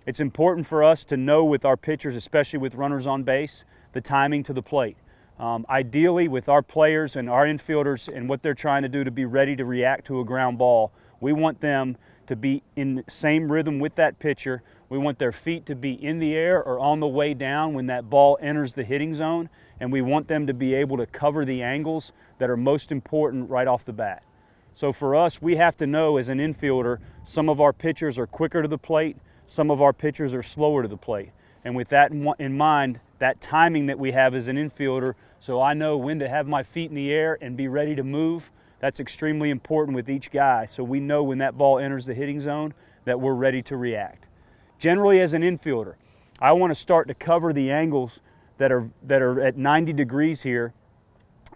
It's important for us to know with our pitchers, especially with runners on base, the timing to the plate. Ideally, with our players and our infielders and what they're trying to do to be ready to react to a ground ball, we want them to be in the same rhythm with that pitcher. We want their feet to be in the air or on the way down when that ball enters the hitting zone, and we want them to be able to cover the angles that are most important right off the bat. So for us, we have to know as an infielder, some of our pitchers are quicker to the plate, some of our pitchers are slower to the plate. And with that in mind, that timing that we have as an infielder, so I know when to have my feet in the air and be ready to move, that's extremely important with each guy. So we know when that ball enters the hitting zone that we're ready to react. Generally, as an infielder, I want to start to cover the angles that are at 90 degrees here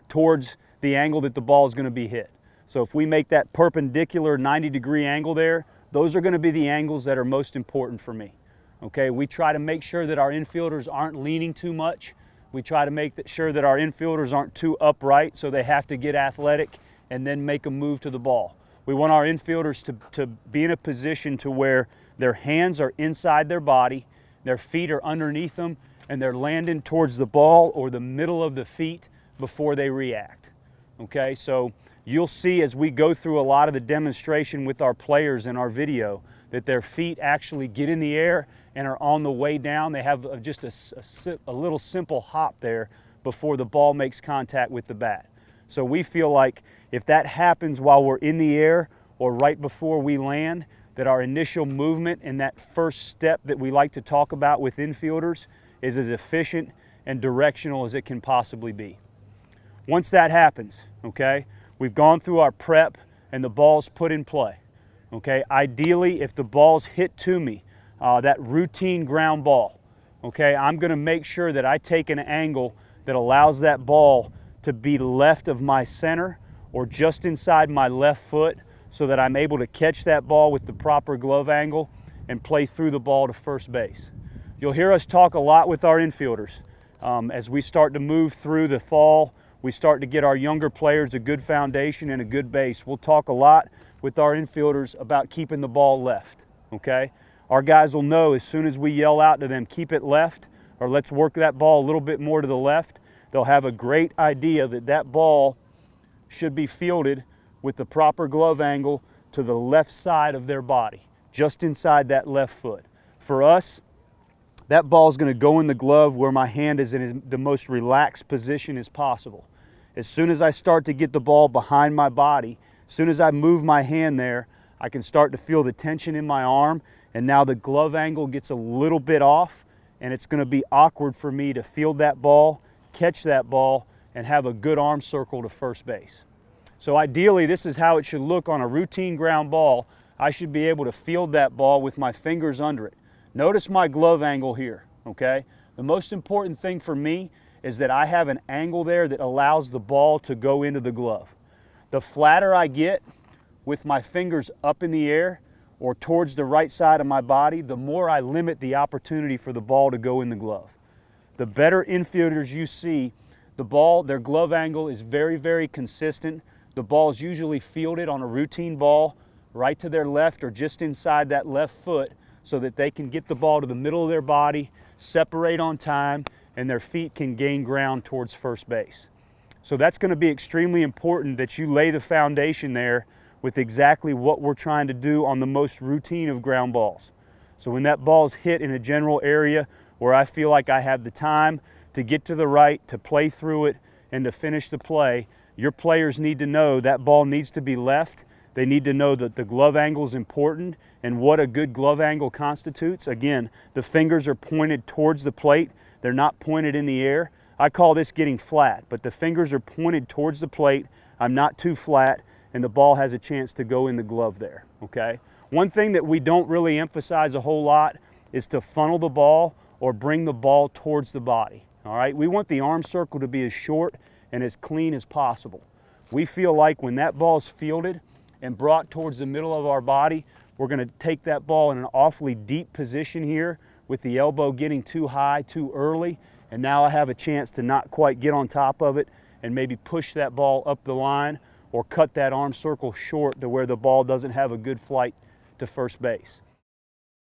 towards the angle that the ball is going to be hit. So if we make that perpendicular 90-degree angle there, those are going to be the angles that are most important for me. Okay, we try to make sure that our infielders aren't leaning too much. We try to make sure that our infielders aren't too upright, so they have to get athletic and then make a move to the ball. We want our infielders to be in a position to where their hands are inside their body, their feet are underneath them, and they're landing towards the ball or the middle of the feet before they react. Okay, so you'll see as we go through a lot of the demonstration with our players in our video that their feet actually get in the air and are on the way down. They have just a little simple hop there before the ball makes contact with the bat. So we feel like if that happens while we're in the air or right before we land, that our initial movement and that first step that we like to talk about with infielders is as efficient and directional as it can possibly be. Once that happens, okay, we've gone through our prep and the ball's put in play. Okay, ideally, if the ball's hit to me, that routine ground ball, okay, I'm going to make sure that I take an angle that allows that ball to be left of my center or just inside my left foot so that I'm able to catch that ball with the proper glove angle and play through the ball to first base. You'll hear us talk a lot with our infielders. As we start to move through the fall, we start to get our younger players a good foundation and a good base. We'll talk a lot with our infielders about keeping the ball left, okay? Our guys will know as soon as we yell out to them, keep it left, or let's work that ball a little bit more to the left, they'll have a great idea that that ball should be fielded with the proper glove angle to the left side of their body, just inside that left foot. For us, that ball is going to go in the glove where my hand is in the most relaxed position as possible. As soon as I start to get the ball behind my body, as soon as I move my hand there, I can start to feel the tension in my arm, and now the glove angle gets a little bit off, and it's going to be awkward for me to field that ball, catch that ball, and have a good arm circle to first base. So ideally, this is how it should look on a routine ground ball. I should be able to field that ball with my fingers under it. Notice my glove angle here, okay? The most important thing for me is that I have an angle there that allows the ball to go into the glove. The flatter I get with my fingers up in the air or towards the right side of my body, the more I limit the opportunity for the ball to go in the glove. The better infielders you see, the ball, their glove angle is very, very consistent. The ball is usually fielded on a routine ball right to their left or just inside that left foot so that they can get the ball to the middle of their body, separate on time, and their feet can gain ground towards first base. So that's going to be extremely important that you lay the foundation there with exactly what we're trying to do on the most routine of ground balls. So when that ball's hit in a general area where I feel like I have the time to get to the right, to play through it, and to finish the play, your players need to know that ball needs to be left. They need to know that the glove angle is important and what a good glove angle constitutes. Again, the fingers are pointed towards the plate. They're not pointed in the air. I call this getting flat, but the fingers are pointed towards the plate. I'm not too flat, and the ball has a chance to go in the glove there, okay? One thing that we don't really emphasize a whole lot is to funnel the ball or bring the ball towards the body, all right? We want the arm circle to be as short and as clean as possible. We feel like when that ball is fielded and brought towards the middle of our body, we're going to take that ball in an awfully deep position here with the elbow getting too high too early, and now I have a chance to not quite get on top of it and maybe push that ball up the line or cut that arm circle short to where the ball doesn't have a good flight to first base.